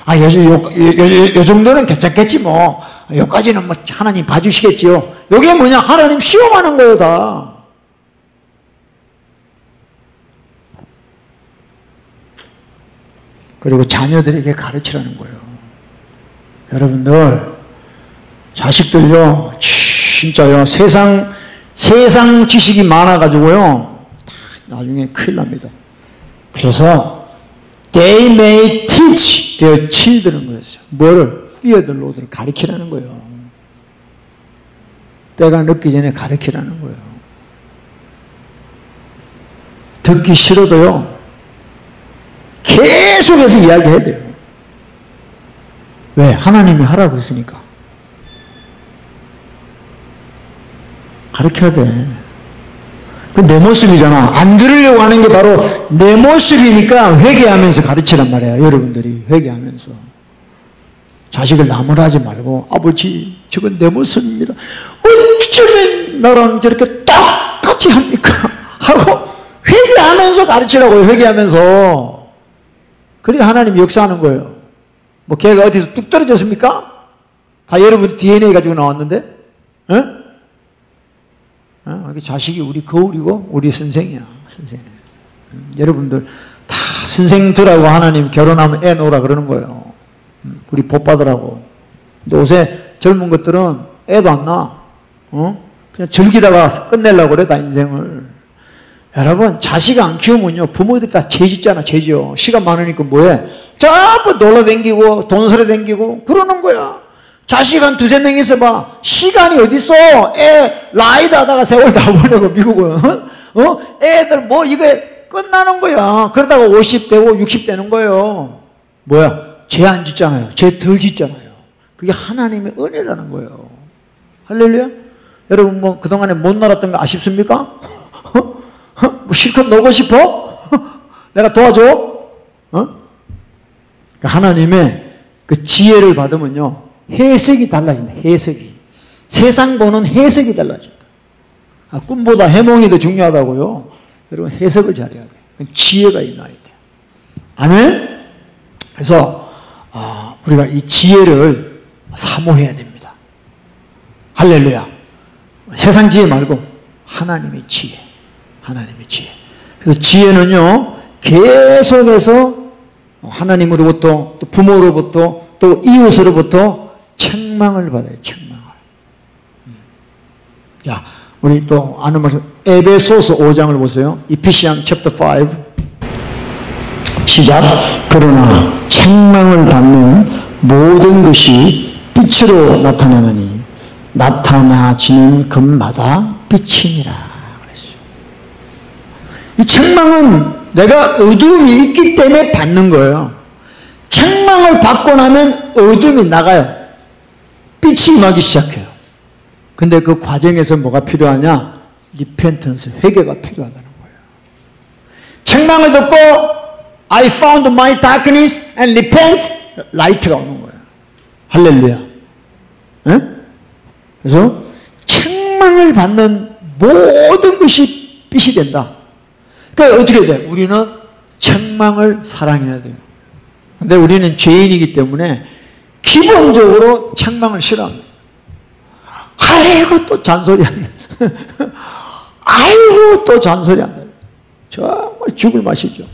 아, 요 정도는 괜찮겠지 뭐. 요까지는 뭐 하나님 봐주시겠지요. 요게 뭐냐? 하나님 시험하는 거예요, 다. 그리고 자녀들에게 가르치라는 거예요. 여러분들, 자식들요, 진짜요, 세상 지식이 많아가지고요, 나중에 큰일 납니다. 그래서, they may teach their children 그랬어요. 뭐를? fear the Lord를 가르치라는 거예요. 때가 늦기 전에 가르치라는 거예요. 듣기 싫어도요, 계속해서 이야기해야 돼요. 왜? 하나님이 하라고 했으니까. 가르쳐야 돼. 그 내 모습이잖아. 안 들으려고 하는 게 바로 내 모습이니까 회개하면서 가르치란 말이에요. 여러분들이 회개하면서. 자식을 나무라지 말고, 아버지, 저건 내 모습입니다. 어쩌면 나랑 저렇게 똑같이 합니까? 하고 회개하면서 가르치라고요. 회개하면서. 그래야 하나님이 역사하는 거예요. 뭐 걔가 어디서 뚝 떨어졌습니까? 다 여러분 DNA 가지고 나왔는데? 자식이 우리 거울이고 우리 선생이야. 선생. 여러분들 다 선생들하고 하나님 결혼하면 애 놓으라 그러는 거예요. 우리 복 받으라고. 근데 요새 젊은 것들은 애도 안 낳아. 그냥 즐기다가 끝내려고 그래, 다 인생을. 여러분, 자식 안 키우면요, 부모들이 다 죄짓잖아, 죄죠. 시간 많으니까 뭐해? 전부 놀러 댕기고, 돈스러 댕기고, 그러는 거야. 자식 한 두세 명 있어봐. 시간이 어딨어? 애, 라이드 하다가 세월 다 보내고, 미국은. 애들 뭐, 이게 끝나는 거야. 그러다가 50 되고, 60 되는 거예요. 뭐야? 죄 안 짓잖아요. 죄 덜 짓잖아요. 그게 하나님의 은혜라는 거예요. 할렐루야? 여러분, 뭐, 그동안에 못 놀았던 거 아쉽습니까? 뭐 실컷 놀고 싶어? 내가 도와줘? 하나님의 그 지혜를 받으면요, 해석이 달라진다. 해석이. 세상 보는 해석이 달라진다. 꿈보다 해몽이 더 중요하다고요. 여러분, 해석을 잘해야 돼. 지혜가 있나야 돼. 아멘? 그래서 우리가 이 지혜를 사모해야 됩니다. 할렐루야. 세상 지혜 말고 하나님의 지혜. 하나님의 지혜. 그래서 지혜는요, 계속해서 하나님으로부터, 또 부모로부터, 또 이웃으로부터 책망을 받아요. 책망을. 자, 우리 또 아는 말씀, 에베소서 5장을 보세요. Ephesians chapter 5. 시작. 그러나 책망을 받는 모든 것이 빛으로 나타나느니 나타나지는 것마다 빛이니라. 이 책망은 내가 어두움이 있기 때문에 받는 거예요. 책망을 받고 나면 어둠이 나가요. 빛이 임하기 시작해요. 근데 그 과정에서 뭐가 필요하냐? 리펜턴스, 회개가 필요하다는 거예요. 책망을 듣고 I found my darkness and repent, 라이트가 오는 거예요. 할렐루야. 에? 그래서 책망을 받는 모든 것이 빛이 된다. 그러니까 어떻게 돼? 우리는 책망을 사랑해야 돼요. 근데 우리는 죄인이기 때문에 기본적으로 책망을 싫어합니다. 아이고 또 잔소리한다. 아이고 또 잔소리한다. 정말 죽을 맛이죠.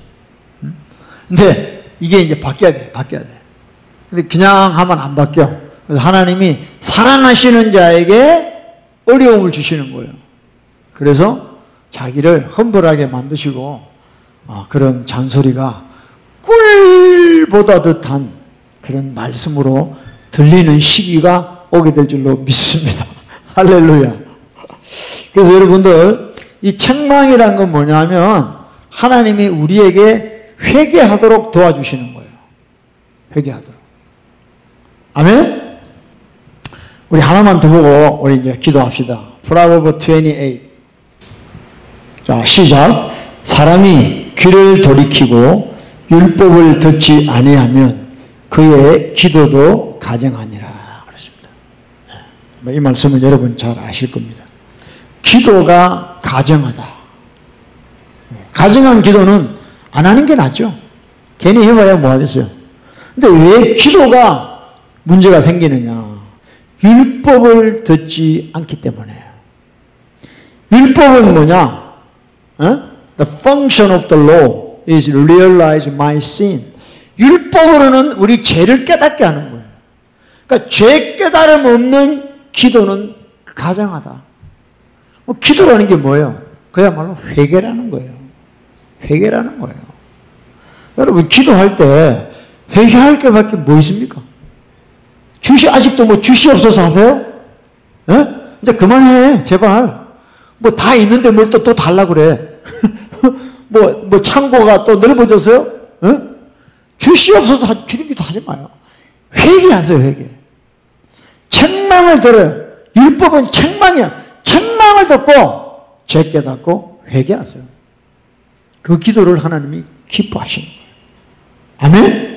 근데 이게 이제 바뀌어야 돼. 바뀌어야 돼. 근데 그냥 하면 안 바뀌어. 그래서 하나님이 사랑하시는 자에게 어려움을 주시는 거예요. 그래서 자기를 험불하게 만드시고 그런 잔소리가 꿀보다 듯한 그런 말씀으로 들리는 시기가 오게 될 줄로 믿습니다. 할렐루야. 그래서 여러분들 이 책망이라는 건 뭐냐면 하나님이 우리에게 회개하도록 도와주시는 거예요. 회개하도록. 아멘? 우리 하나만 더 보고 우리 이제 기도합시다. 프로버브 28. 자, 시작. 사람이 귀를 돌이키고 율법을 듣지 아니하면 그의 기도도 가정하니라. 그렇습니다. 이 말씀은 여러분 잘 아실 겁니다. 기도가 가정하다. 가정한 기도는 안 하는 게 낫죠. 괜히 해봐야 뭐 하겠어요. 근데 왜 기도가 문제가 생기느냐. 율법을 듣지 않기 때문에. 율법은 뭐냐? The function of the law is realize my sin. 율법으로는 우리 죄를 깨닫게 하는 거예요. 그러니까 죄 깨달음 없는 기도는 가정하다. 기도라는 게 뭐예요? 그야말로 회개라는 거예요. 회개라는 거예요. 여러분 기도할 때 회개할 게밖에 뭐 있습니까? 아직도 뭐 주시옵소서 하세요? 예? 이제 그만해 제발. 뭐 다 있는데 뭘 또 달라고 그래. 뭐 창고가 또 넓어졌어요? 예? 주시옵소서 기도 하지 마요. 회개하세요. 회개. 책망을 들어요. 율법은 책망이야. 책망을 듣고 죄 깨닫고 회개하세요. 그 기도를 하나님이 기뻐하시는 거예요. 아멘?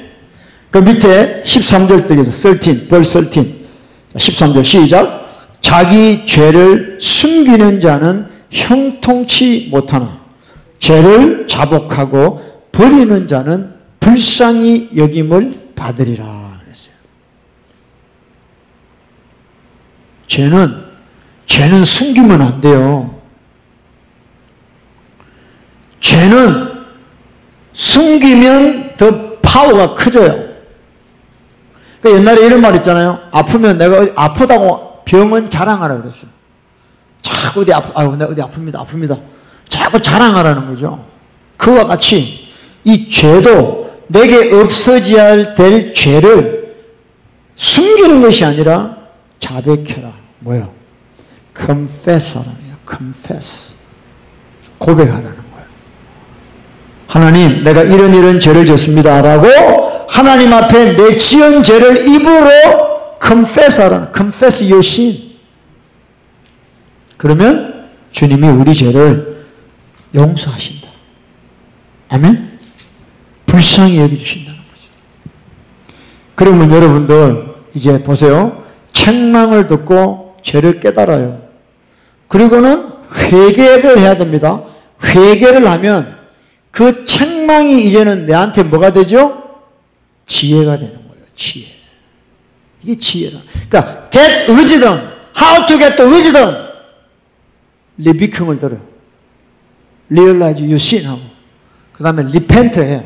그 밑에 13절 뜨겠죠. 13, verse 13. 13절 시작. 자기 죄를 숨기는 자는 형통치 못하나 죄를 자복하고 버리는 자는 불쌍히 여김을 받으리라 그랬어요. 죄는 숨기면 안 돼요. 죄는 숨기면 더 파워가 커져요. 그 옛날에 이런 말 있잖아요. 아프면 내가 아프다고 병은 자랑하라 그랬어요. 자꾸 어디 아픕니다. 자꾸 자랑하라는 거죠. 그와 같이 이 죄도 내게 없어져야 될 죄를 숨기는 것이 아니라 자백해라. 뭐요? confess하라네요. confess. 고백하라는 거예요. 하나님, 내가 이런 죄를 졌습니다. 라고 하나님 앞에 내 지은 죄를 입으로 confess하라는, confess your sin. 그러면 주님이 우리 죄를 용서하신다. 아멘? 불쌍히 여겨주신다는 거죠. 그러면 여러분들 이제 보세요. 책망을 듣고 죄를 깨달아요. 그리고는 회개를 해야 됩니다. 회개를 하면 그 책망이 이제는 내한테 뭐가 되죠? 지혜가 되는 거예요. 지혜. 이게 지혜라. 그러니까 get wisdom. How to get the wisdom. 리비킹을 들어요. Realize your sin 하고 그 다음에 repent 해요.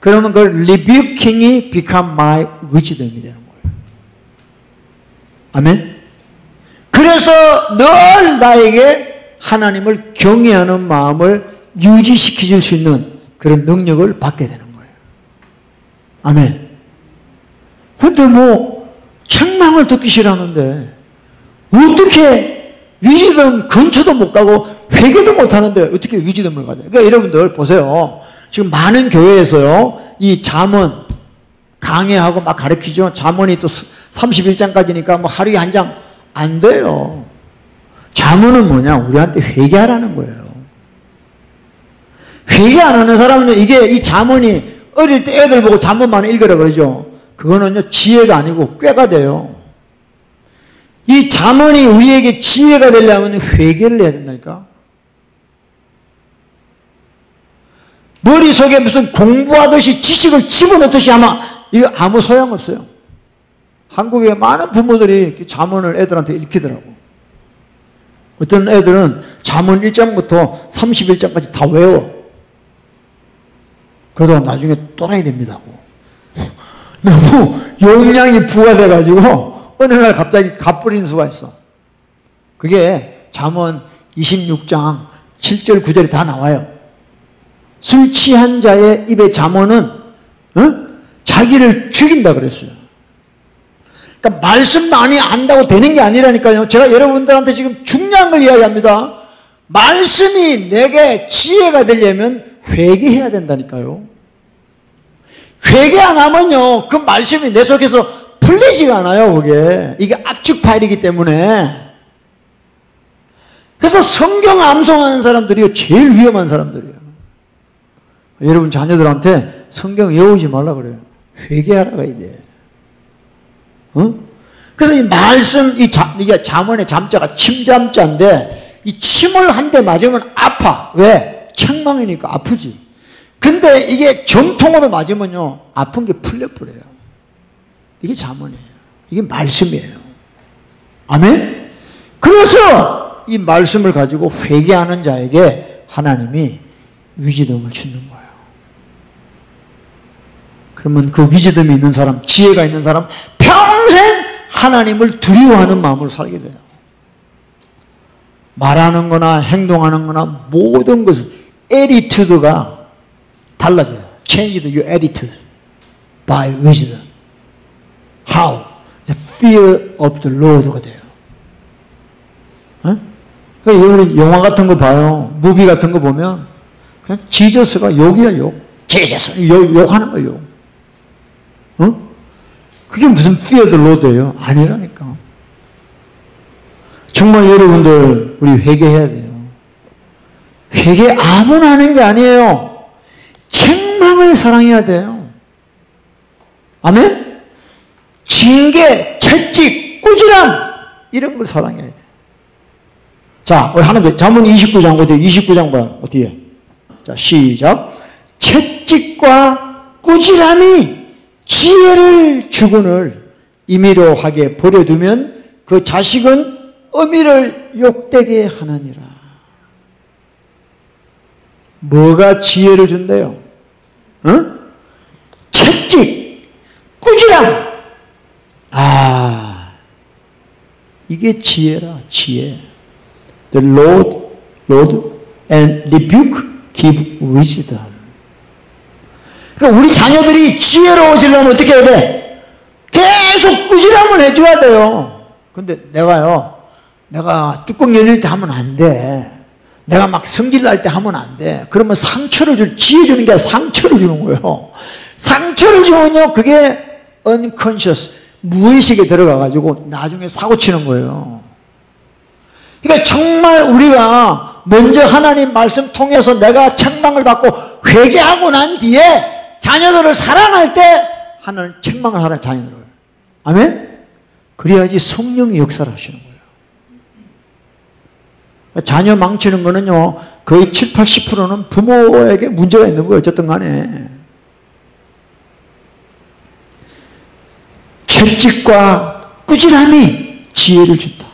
그러면 그 rebuking이 become my wisdom이 되는 거예요. 아멘? 그래서 늘 나에게 하나님을 경외하는 마음을 유지시켜 줄 수 있는 그런 능력을 받게 되는 거예요. 아멘. 근데 뭐 책망을 듣기 싫어하는데 어떻게 위지덤 근처도 못 가고 회개도 못 하는데 어떻게 위지덤을 가져요? 그러니까 여러분들 보세요. 지금 많은 교회에서요. 이 잠언 강해하고 막 가르치죠. 잠언이 또 31장까지니까 뭐 하루에 한 장 안 돼요. 잠언은 뭐냐? 우리한테 회개하라는 거예요. 회개 안 하는 사람은요. 이게 이 잠언이 어릴 때 애들 보고 잠언만 읽으라 그러죠. 그거는요. 지혜가 아니고 꾀가 돼요. 이 잠언이 우리에게 지혜가 되려면 회개를 해야 된다니까. 머릿속에 무슨 공부하듯이 지식을 집어넣듯이 하면 이거 아무 소용없어요. 한국에 많은 부모들이 잠언을 애들한테 읽히더라고. 어떤 애들은 잠언 1장부터 31장까지 다 외워. 그러다가 나중에 또라이 됩니다. 너무 용량이 부과돼가지고 어느 날 갑자기 갚부린 수가 있어. 그게 잠언 26장 7절 9절이 다 나와요. 술 취한 자의 입의 잠언은 자기를 죽인다 그랬어요. 그러니까 말씀 많이 안다고 되는 게 아니라니까요. 제가 여러분들한테 지금 중요한 걸 이야기합니다. 말씀이 내게 지혜가 되려면 회개해야 된다니까요. 회개 안 하면요. 그 말씀이 내 속에서 풀리지가 않아요, 그게. 이게 압축 파일이기 때문에. 그래서 성경 암송하는 사람들이 제일 위험한 사람들이에요. 여러분 자녀들한테 성경 외우지 말라 그래요. 회개하라 가야 돼. 어? 그래서 이 말씀, 이게 잠언의 잠자가 침잠자인데, 이 침을 한 대 맞으면 아파. 왜? 책망이니까 아프지. 근데 이게 정통으로 맞으면요, 아픈 게 풀려버려요. 이게 잠언이에요. 이게 말씀이에요. 아멘? 그래서 이 말씀을 가지고 회개하는 자에게 하나님이 위기됨을 주는 거예요. 그러면 그 위기됨이 있는 사람, 지혜가 있는 사람, 평생 하나님을 두려워하는 마음으로 살게 돼요. 말하는 거나 행동하는 거나 모든 것은 attitude가 달라져요. Change your attitude by wisdom. How? The fear of the Lord가 돼요. 여러분 영화 같은 거 봐요. 무비 같은 거 보면 그냥 지저스가 욕이야, 욕. 지저스 욕하는 거예요. 그게 무슨 fear the Lord예요? 아니라니까. 정말 여러분들 우리 회개해야 돼요. 회개 아무나 하는 게 아니에요. 책망을 사랑해야 돼요. 아멘? 징계, 채찍, 꾸지람 이런 걸 사랑해야 돼요. 자, 우리 하나님 잠언 29장 어디에? 29장 봐요. 어디에? 자, 시작. 채찍과 꾸지람이 지혜를 주거늘 임의로 하게 버려두면 그 자식은 어미를 욕되게 하느니라. 뭐가 지혜를 준대요? 채찍, 꾸지람. 이게 지혜라, 지혜. The Lord and rebuke give wisdom. 그러니까 우리 자녀들이 지혜로워지려면 어떻게 해야 돼? 계속 꾸지람을 해줘야 돼요. 근데 내가 뚜껑 열릴 때 하면 안 돼. 내가 막 성질 날 때 하면 안 돼. 그러면 지혜 주는 게 아니라 상처를 주는 거예요. 상처를 주면요, 그게 unconscious, 무의식에 들어가가지고 나중에 사고 치는 거예요. 그러니까 정말 우리가 먼저 하나님 말씀 통해서 내가 책망을 받고 회개하고 난 뒤에 자녀들을 사랑할 때 하나님 책망을 하라, 자녀들을. 아멘? 그래야지 성령이 역사를 하시는 거예요. 자녀 망치는 거는요, 거의 7, 80%는 부모에게 문제가 있는 거예요. 어쨌든 간에. 채찍과 꾸지람이 지혜를 준다.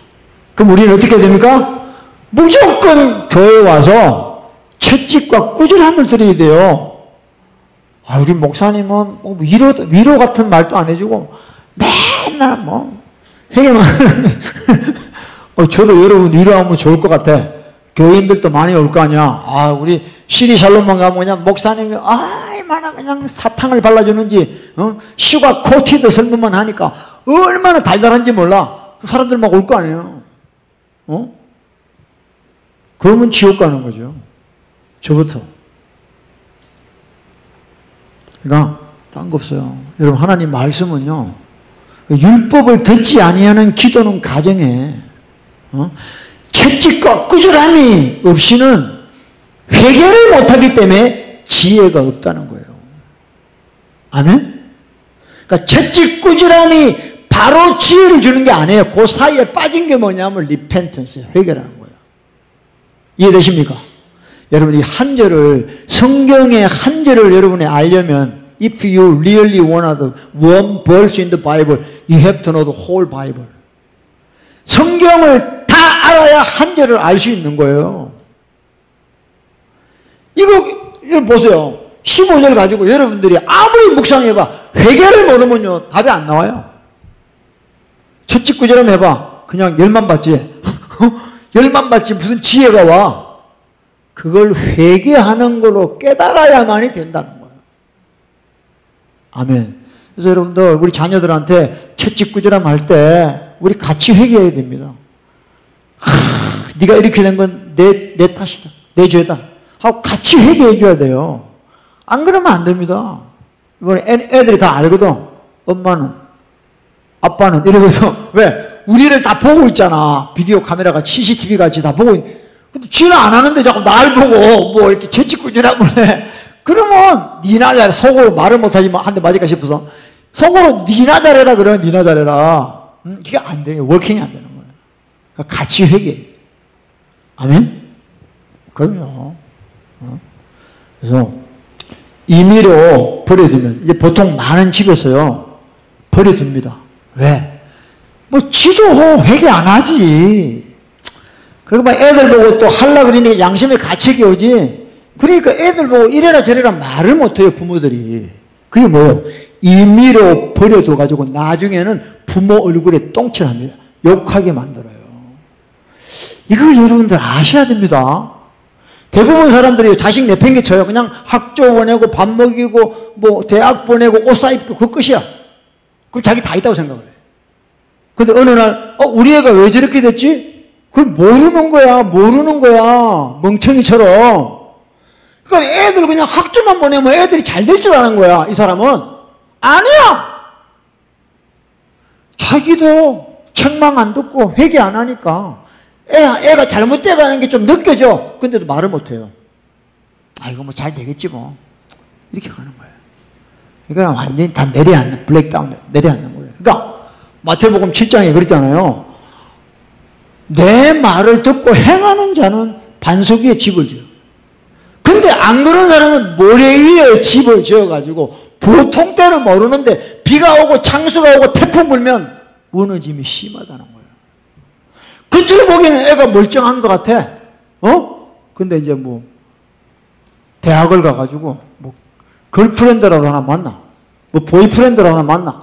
그럼 우리는 어떻게 해야 됩니까? 무조건 교회에 와서 채찍과 꾸지람을 드려야 돼요. 우리 목사님은 뭐 위로 같은 말도 안 해주고 맨날 뭐 회개만 저도 여러분 위로하면 좋을 것 같아. 교인들도 많이 올 거 아니야. 우리 시리샬롬만 가면 그냥 목사님이 얼마나 그냥 사탕을 발라주는지, 슈가 코티드 설명만 하니까 얼마나 달달한지 몰라. 사람들 막 올 거 아니에요. 그러면 지옥 가는 거죠. 저부터. 그러니까 딴 거 없어요. 여러분 하나님 말씀은요, 율법을 듣지 아니하는 기도는 가정에 채찍과 꾸지람이 없이는 회개를 못하기 때문에 지혜가 없다는 거예요. 아멘? 그러니까 채찍 꾸지람이 바로 지혜를 주는 게 아니에요. 그 사이에 빠진 게 뭐냐면 repentance, 회개라는 거예요. 이해되십니까? 여러분 이 한절을, 성경의 한절을 여러분이 알려면 if you really want one verse in the Bible, you have to know the whole Bible. 성경을 다 알아야 한절을 알 수 있는 거예요. 이거 보세요. 15절 가지고 여러분들이 아무리 묵상해봐, 회개를 모르면요 답이 안 나와요. 채찍 꾸지람 해봐, 그냥 열만 받지. 열만 받지 무슨 지혜가 와. 그걸 회개하는 걸로 깨달아야만이 된다는 거예요. 아멘. 그래서 여러분들 우리 자녀들한테 채찍 꾸지람 할 때 우리 같이 회개해야 됩니다. 네가 이렇게 된 건 내 탓이다, 내 죄다 하고 같이 회개해 줘야 돼요. 안 그러면 안 됩니다. 이번에 애들이 다 알거든. 엄마는 아빠는 이러면서 왜? 우리를 다 보고 있잖아. 비디오 카메라가 CCTV 같이 다 보고 근데 지는 안 하는데 자꾸 날 보고 뭐 이렇게 채찍구질하면 해. 그러면 니나 잘해. 속으로 말을 못하지만 한 대 맞을까 싶어서 속으로 니나 잘해라 그래. 니나 잘해라. 그게 안 돼요. 워킹이 안 되는 거예요. 그러니까 같이 회개해요. 아멘? 그럼요. 그래서 임의로 버려두면 이제 보통 많은 집에서요 버려둡니다. 왜? 뭐 지도 회개 안 하지. 그리고 막 애들 보고 또 하려 그러니까 양심에 가책이 오지. 그러니까 애들 보고 이래라 저래라 말을 못해요 부모들이. 그게 뭐예요? 임의로 버려둬가지고 나중에는 부모 얼굴에 똥칠합니다. 욕하게 만들어요. 이걸 여러분들 아셔야 됩니다. 대부분 사람들이 자식 내팽개쳐요. 그냥 학교 보내고 밥 먹이고 뭐 대학 보내고 옷 사입고 그 끝이야. 그럼 자기 다 있다고 생각을 해. 근데 어느 날 우리 애가 왜 저렇게 됐지? 그걸 모르는 거야. 멍청이처럼. 그러니까 애들 그냥 학교만 보내면 애들이 잘 될 줄 아는 거야. 이 사람은 아니야. 자기도 책망 안 듣고 회개 안 하니까 애가 잘못돼가는 게 좀 느껴져. 근데도 말을 못해요. 이거 뭐 잘 되겠지 뭐. 이렇게 가는 거예요. 그러니까 완전히 다 내려앉는, 블랙다운 내려앉는 거예요. 그러니까 마태복음 7장에 그랬잖아요. 내 말을 듣고 행하는 자는 반석 위에 집을 지어. 근데 안 그런 사람은 모래 위에 집을 지어가지고 보통 때는 모르는데 비가 오고 창수가 오고 태풍 불면 무너짐이 심하다는 거예요. 그쪽을 보기에는 애가 멀쩡한 것 같아. 근데 이제 뭐 대학을 가가지고 뭐 걸프렌드라도 하나 만나. 뭐 보이프렌드라도 하나 만나.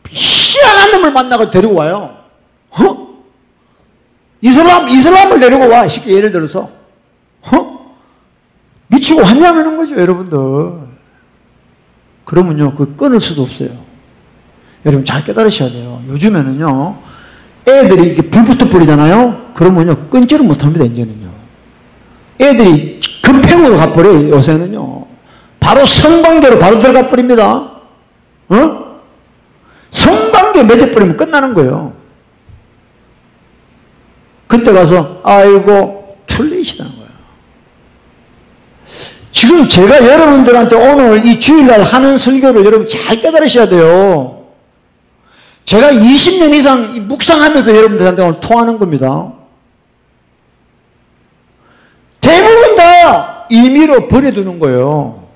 희한한 놈을 만나고 데리고 와요. 이슬람을 데리고 와. 쉽게 예를 들어서. 미치고 환장하는 거죠, 여러분들. 그러면요, 그 끊을 수도 없어요. 여러분 잘 깨달으셔야 돼요. 요즘에는요, 애들이 이렇게 불부터 뿌리잖아요? 그러면요, 끊지를 못합니다, 이제는요. 애들이 금팽으로 가버려요, 요새는요. 바로 성관계로 바로 들어가 버립니다. 성관계 맺어버리면 끝나는 거예요. 그때 가서, 아이고, 툴레이시다는 거예요. 지금 제가 여러분들한테 오늘 이 주일날 하는 설교를 여러분 잘 깨달으셔야 돼요. 제가 20년 이상 묵상하면서 여러분들한테 오늘 통하는 겁니다. 대부분 다 임의로 버려두는 거예요.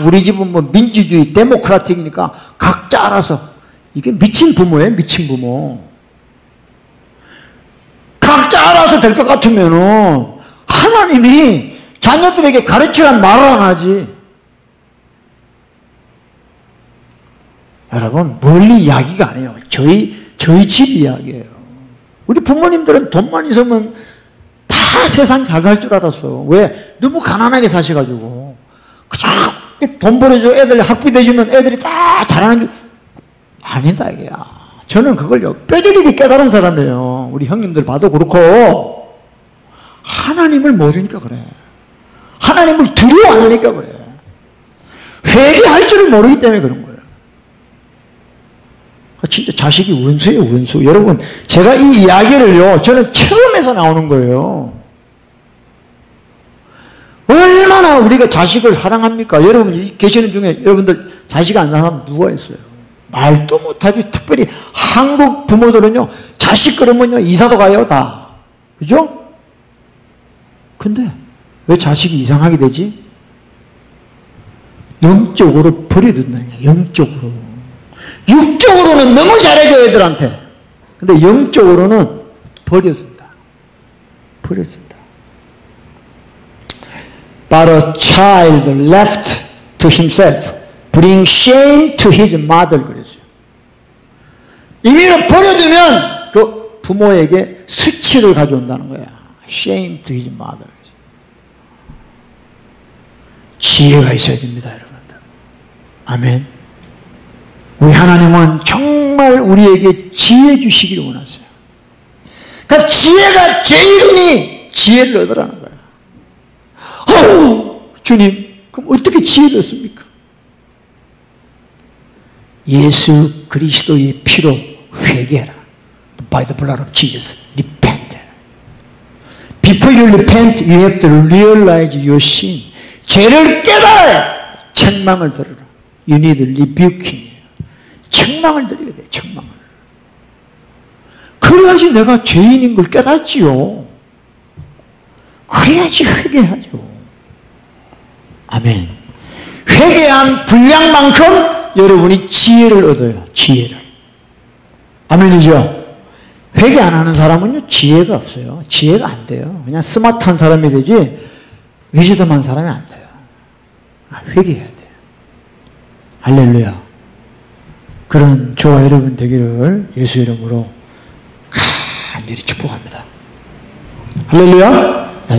우리 집은 뭐 민주주의, 데모크라틱이니까 각자 알아서. 이게 미친 부모예요, 미친 부모. 각자 알아서 될 것 같으면은 하나님이 자녀들에게 가르치란 말을 안 하지. 여러분, 멀리 이야기가 아니에요. 저희 집 이야기예요. 우리 부모님들은 돈만 있으면 다 세상 잘 살 줄 알았어. 왜? 너무 가난하게 사셔가지고. 그냥 돈 벌어줘. 애들 학비 내주면 애들이 다 잘하는 줄. 아니다, 이게야. 저는 그걸요, 뼈저리게 깨달은 사람이에요. 우리 형님들 봐도 그렇고. 하나님을 모르니까 그래. 하나님을 두려워 안 하니까 그래. 회개할 줄을 모르기 때문에 그런 거예요. 진짜 자식이 원수예요, 원수. 여러분, 제가 이 이야기를요, 저는 처음에서 나오는 거예요. 얼마나 우리가 자식을 사랑합니까? 여러분 계시는 중에 여러분들 자식 안 사는 사람 누가 있어요? 말도 못하지. 특별히 한국 부모들은요, 자식 그러면요, 이사도 가요, 다. 그죠? 근데 왜 자식이 이상하게 되지? 영적으로 버려둔다는 거야, 영적으로. 육적으로는 너무 잘해줘, 애들한테. 근데 영적으로는 버려준다. 버려준다. But a child left to himself bring shame to his mother. 그랬어요. 임의로 버려두면 그 부모에게 수치를 가져온다는 거야. Shame to his mother. 지혜가 있어야 됩니다, 여러분들. 아멘. 우리 하나님은 정말 우리에게 지혜 주시기를 원하세요. 그러니까 지혜가 제일이니 지혜를 얻으라는 거야. 주님, 그럼 어떻게 지혜를 얻습니까? 예수 그리스도의 피로 회개해라. By the blood of Jesus, repent. Before you repent, you have to realize your sin. 죄를 깨달아야 책망을 들으라. You need rebuking. 책망을 드려야 돼, 책망을. 그래야지 내가 죄인인 걸 깨닫지요. 그래야지 회개하죠. 아멘. 회개한 분량만큼 여러분이 지혜를 얻어요. 지혜를. 아멘이죠. 회개 안 하는 사람은요, 지혜가 없어요. 지혜가 안 돼요. 그냥 스마트한 사람이 되지 위즈덤한 사람이 안 돼요. 회개해야 돼요. 할렐루야. 그런 저와 여러분 되기를 예수 이름으로 간절히 축복합니다. 할렐루야.